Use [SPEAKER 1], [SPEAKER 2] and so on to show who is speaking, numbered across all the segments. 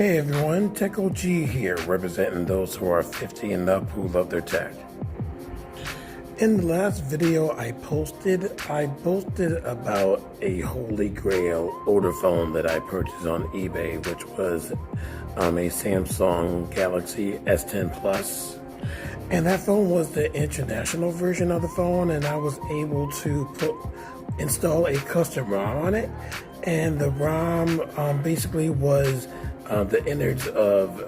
[SPEAKER 1] Hey everyone, Tech OG here, representing those who are 50 and up who love their tech. In the last video I posted about a holy grail older phone that I purchased on eBay, which was a Samsung Galaxy S10 Plus. And that phone was the international version of the phone, and I was able to install a custom ROM on it. And the ROM basically was the innards of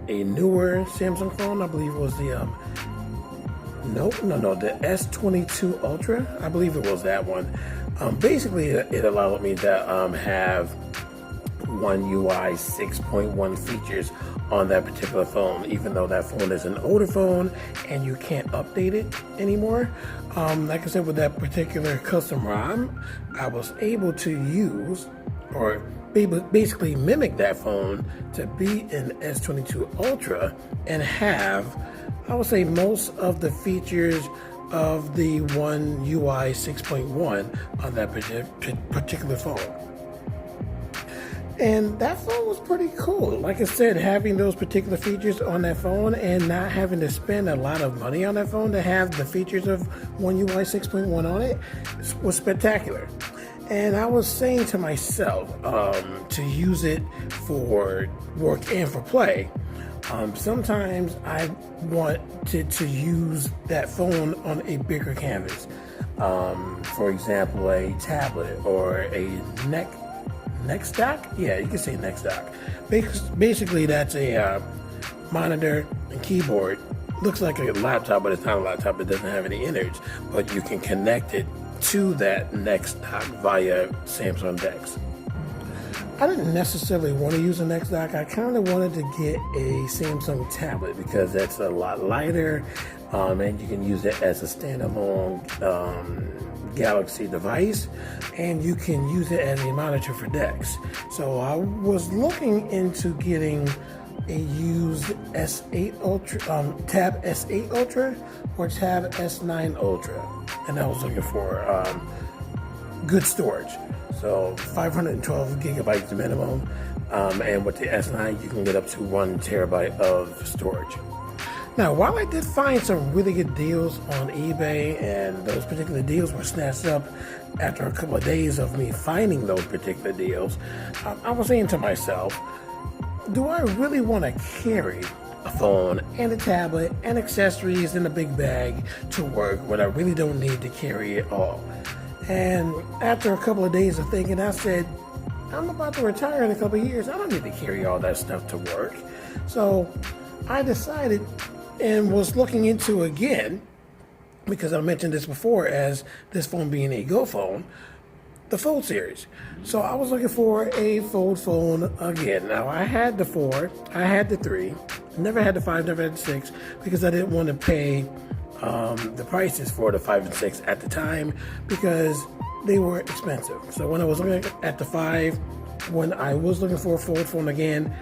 [SPEAKER 1] a newer Samsung phone. I believe it was the the S22 Ultra. I believe it was that one. Basically, it allowed me to have One UI 6.1 features on that particular phone, even though that phone is an older phone and you can't update it anymore. Like I said, with that particular custom ROM, I was able to use or basically mimic that phone to be an S22 Ultra and have, I would say, most of the features of the One UI 6.1 on that particular phone. And that phone was pretty cool. Like I said, having those particular features on that phone and not having to spend a lot of money on that phone to have the features of One UI 6.1 on it was spectacular. And I was saying to myself, to use it for work and for play, sometimes I wanted to use that phone on a bigger canvas. For example, a tablet or a neck stack? Yeah, you can say neck stack. Basically, that's a monitor and keyboard. Looks like a laptop, but it's not a laptop. It doesn't have any innards, but you can connect it to that neck stack via Samsung DeX. I didn't necessarily want to use a neck stack. I kind of wanted to get a Samsung tablet because that's a lot lighter, and you can use it as a standalone Galaxy device, and you can use it as a monitor for DeX. So I was looking into getting a used S8 Ultra, Tab S8 Ultra or Tab S9 Ultra, and I was looking for good storage. So 512 gigabytes minimum, and with the S9 you can get up to 1 terabyte of storage. Now, while I did find some really good deals on eBay, and those particular deals were snatched up after a couple of days of me finding those particular deals, I was saying to myself, do I really want to carry a phone and a tablet and accessories in a big bag to work when I really don't need to carry it all? And after a couple of days of thinking, I said, I'm about to retire in a couple of years. I don't need to carry all that stuff to work. So I decided and was looking into again, because I mentioned this before as this phone being a Go phone, the Fold series. So I was looking for a Fold phone again. Now I had the 4, I had the 3, never had the 5, never had the 6, because I didn't want to pay the prices for the 5 and 6 at the time because they were expensive. So when I was looking at the 5, when I was looking for a Fold phone again,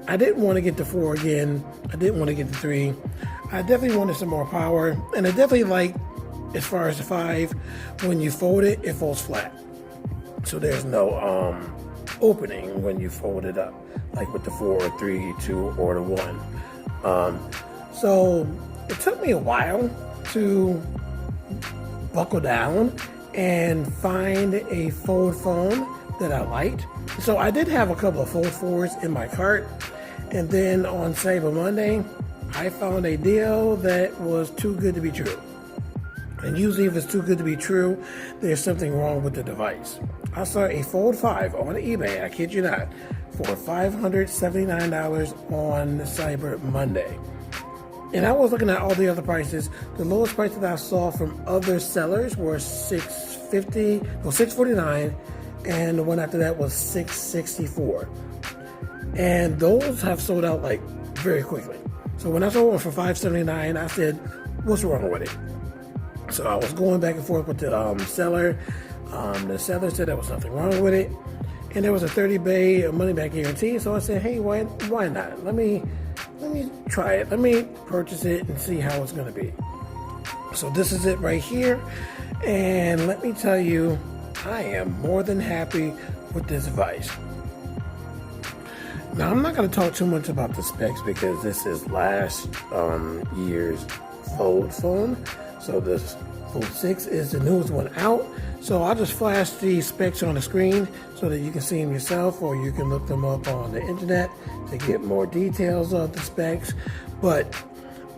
[SPEAKER 1] I didn't want to get the 4 again. I didn't want to get the 3. I definitely wanted some more power, and I definitely like, as far as the 5, when you fold it, it folds flat. So there's no opening when you fold it up, like with the 4, 3, 2, or the 1. So it took me a while to buckle down and find a Fold phone that I liked. So I did have a couple of Fold 4s in my cart, and then on Cyber Monday, I found a deal that was too good to be true. And usually if it's too good to be true, there's something wrong with the device. I saw a Fold 5 on eBay, I kid you not, for $579 on Cyber Monday. And I was looking at all the other prices. The lowest price that I saw from other sellers were $649, and the one after that was $664. And those have sold out like very quickly. So when I saw one for $579, I said, what's wrong with it? So I was going back and forth with the seller. The seller said there was nothing wrong with it, and there was a 30-day money-back guarantee. So I said, hey, why not? Let me try it. Let me purchase it and see how it's going to be. So this is it right here, and let me tell you, I am more than happy with this device. Now, I'm not going to talk too much about the specs because this is last year's Fold phone. So this Fold 6 is the newest one out. So I'll just flash these specs on the screen so that you can see them yourself, or you can look them up on the internet to get more details of the specs. But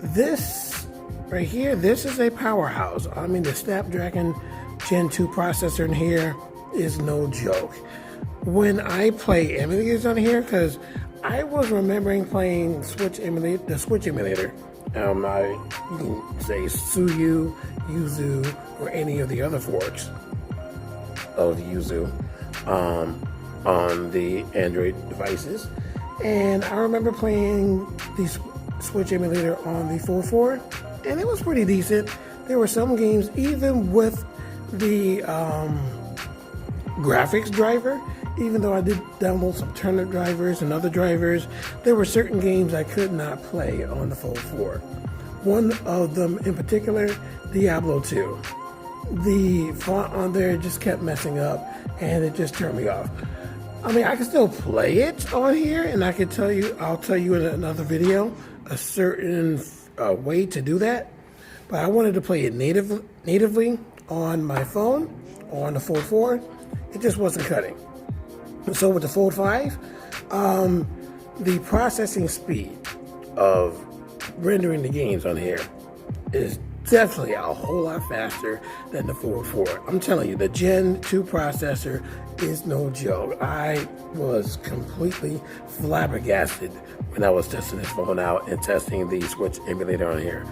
[SPEAKER 1] this right here, this is a powerhouse. I mean, the Snapdragon Gen 2 processor in here is no joke. When I play emulators on here, because I was remembering playing the Switch emulator. You can say Suyu, Yuzu, or any of the other forks of Yuzu on the Android devices. And I remember playing the Switch emulator on the 4.4, and it was pretty decent. There were some games, even with the graphics driver, even though I did download some turnip drivers and other drivers, there were certain games I could not play on the Fold 4. One of them in particular, Diablo 2. The font on there just kept messing up, and it just turned me off. I mean, I can still play it on here, and I'll tell you in another video a certain way to do that. But I wanted to play it natively on my phone or on the Fold 4. It just wasn't cutting. So with the Fold 5, the processing speed of rendering the games on here is definitely a whole lot faster than the Fold 4. I'm telling you, the Gen 2 processor is no joke. I was completely flabbergasted when I was testing this phone out and testing the Switch emulator on here.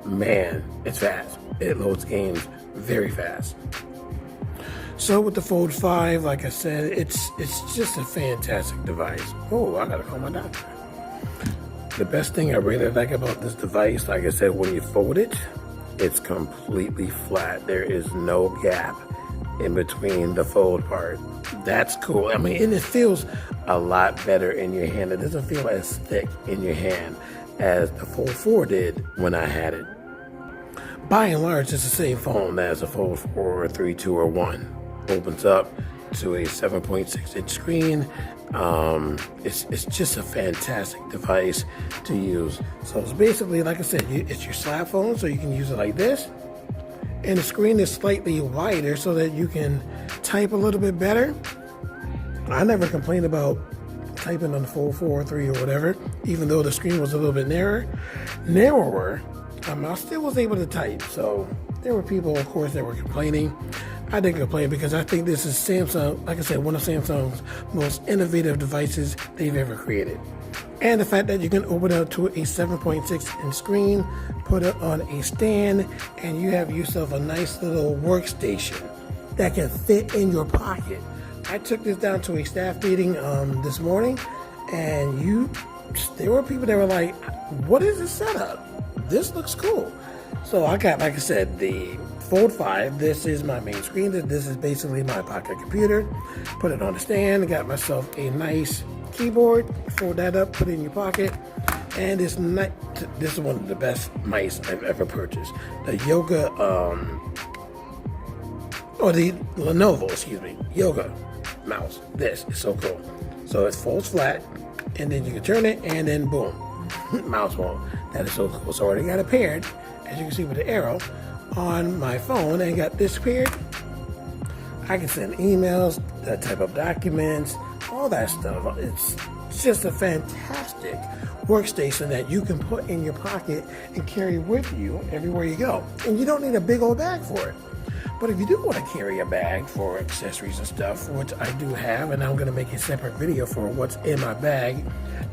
[SPEAKER 1] Man, it's fast. It loads games very fast. So with the Fold 5, like I said, it's just a fantastic device. Oh, I gotta call my doctor. The best thing I really like about this device, like I said, when you fold it, it's completely flat. There is no gap in between the fold part. That's cool. I mean, and it feels a lot better in your hand. It doesn't feel as thick in your hand as the Fold 4 did when I had it. By and large, it's the same phone as the Fold 4, 3, 2, or 1. Opens up to a 7.6 inch screen. It's just a fantastic device to use. So it's basically, like I said, it's your slap phone, so you can use it like this. And the screen is slightly wider so that you can type a little bit better. I never complained about typing on the Fold 4, 3, or whatever, even though the screen was a little bit narrower. I still was able to type. So there were people, of course, that were complaining. I didn't complain because I think this is Samsung, like I said, one of Samsung's most innovative devices they've ever created. And the fact that you can open it up to a 7.6 inch screen, put it on a stand, and you have yourself a nice little workstation that can fit in your pocket. I took this down to a staff meeting this morning, and there were people that were like, what is this setup? This looks cool. So I got, like I said, the Fold 5. This is my main screen. This is basically my pocket computer. Put it on the stand. Got myself a nice keyboard. Fold that up, put it in your pocket. And this is one of the best mice I've ever purchased. The Yoga, or the Lenovo, Yoga mouse. This is so cool. So it folds flat, and then you can turn it, and then boom, mouse phone. That is so cool. So I already got it paired, as you can see with the arrow, on my phone, and got this paired. I can send emails, type up documents, all that stuff. It's just a fantastic workstation that you can put in your pocket and carry with you everywhere you go. And you don't need a big old bag for it. But if you do want to carry a bag for accessories and stuff, which I do have, and I'm going to make a separate video for what's in my bag,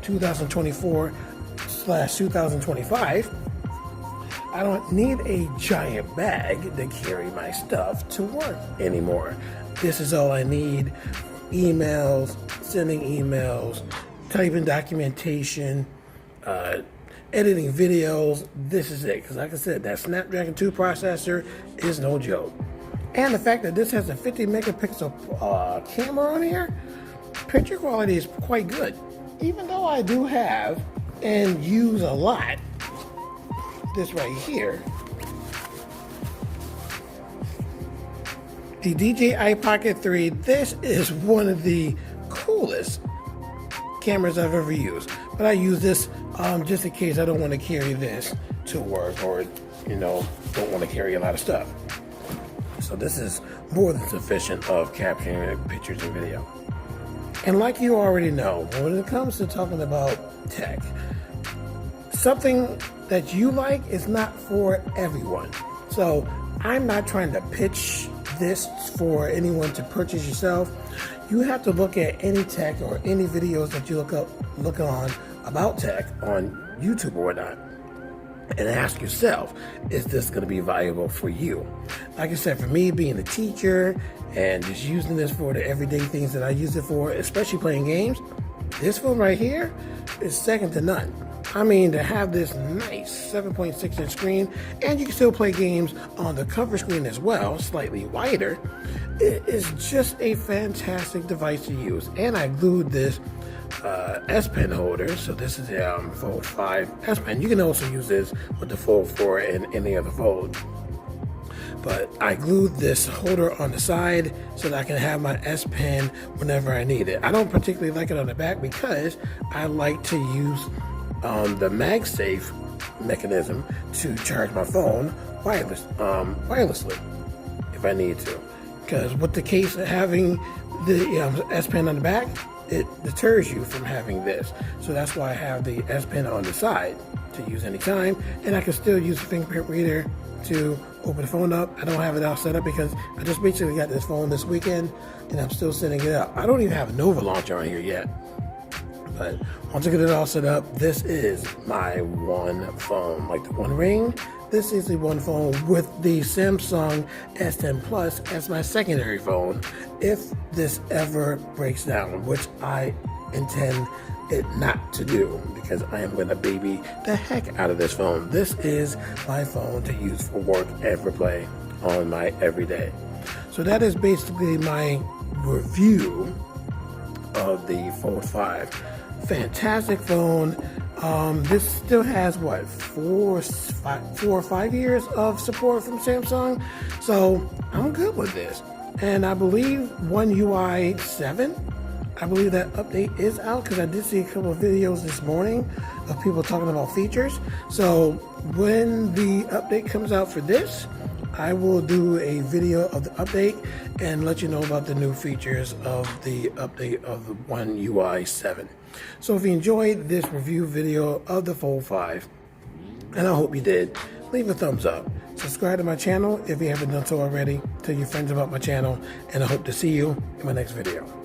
[SPEAKER 1] 2024/2025, I don't need a giant bag to carry my stuff to work anymore. This is all I need: emails, sending emails, typing documentation, editing videos. This is it. Because like I said, that Snapdragon 2 processor is no joke. And the fact that this has a 50 megapixel camera on here, picture quality is quite good. Even though I do have and use a lot this right here, the DJI Pocket 3. This is one of the coolest cameras I've ever used. But I use this just in case I don't want to carry this to work, or don't want to carry a lot of stuff. So this is more than sufficient of capturing pictures and video. And like you already know, when it comes to talking about tech, something that you like is not for everyone. So I'm not trying to pitch this for anyone to purchase yourself. You have to look at any tech or any videos that you look on about tech on YouTube or whatnot, and ask yourself, is this going to be valuable for you? Like I said, for me, being a teacher and just using this for the everyday things that I use it for, especially playing games, this phone right here is second to none. I mean, to have this nice 7.6 inch screen, and you can still play games on the cover screen as well, slightly wider, it is just a fantastic device to use. And I glued this S Pen holder, so this is a Fold 5 S Pen. You can also use this with the Fold 4 and any other Fold. But I glued this holder on the side so that I can have my S Pen whenever I need it. I don't particularly like it on the back because I like to use the MagSafe mechanism to charge my phone wirelessly if I need to. Because with the case of having the S Pen on the back, it deters you from having this. So that's why I have the S Pen on the side to use anytime, and I can still use the fingerprint reader to open the phone up. I don't have it all set up because I just basically got this phone this weekend and I'm still setting it up. I don't even have a Nova launcher on here yet. But once I get it all set up, this is my one phone. Like the One Ring, this is the one phone with the Samsung S10 Plus as my secondary phone if this ever breaks down, which I intend it not to do because I am going to baby the heck out of this phone. This is my phone to use for work and for play on my everyday. So that is basically my review of the Fold 5. Fantastic phone. This still has what, 4 or 5 years of support from Samsung, so I'm good with this. And I believe One UI 7, I believe that update is out because I did see a couple of videos this morning of people talking about features. So when the update comes out for this, I will do a video of the update and let you know about the new features of the update of the One UI 7. So if you enjoyed this review video of the Fold 5, and I hope you did, leave a thumbs up. Subscribe to my channel if you haven't done so already. Tell your friends about my channel, and I hope to see you in my next video.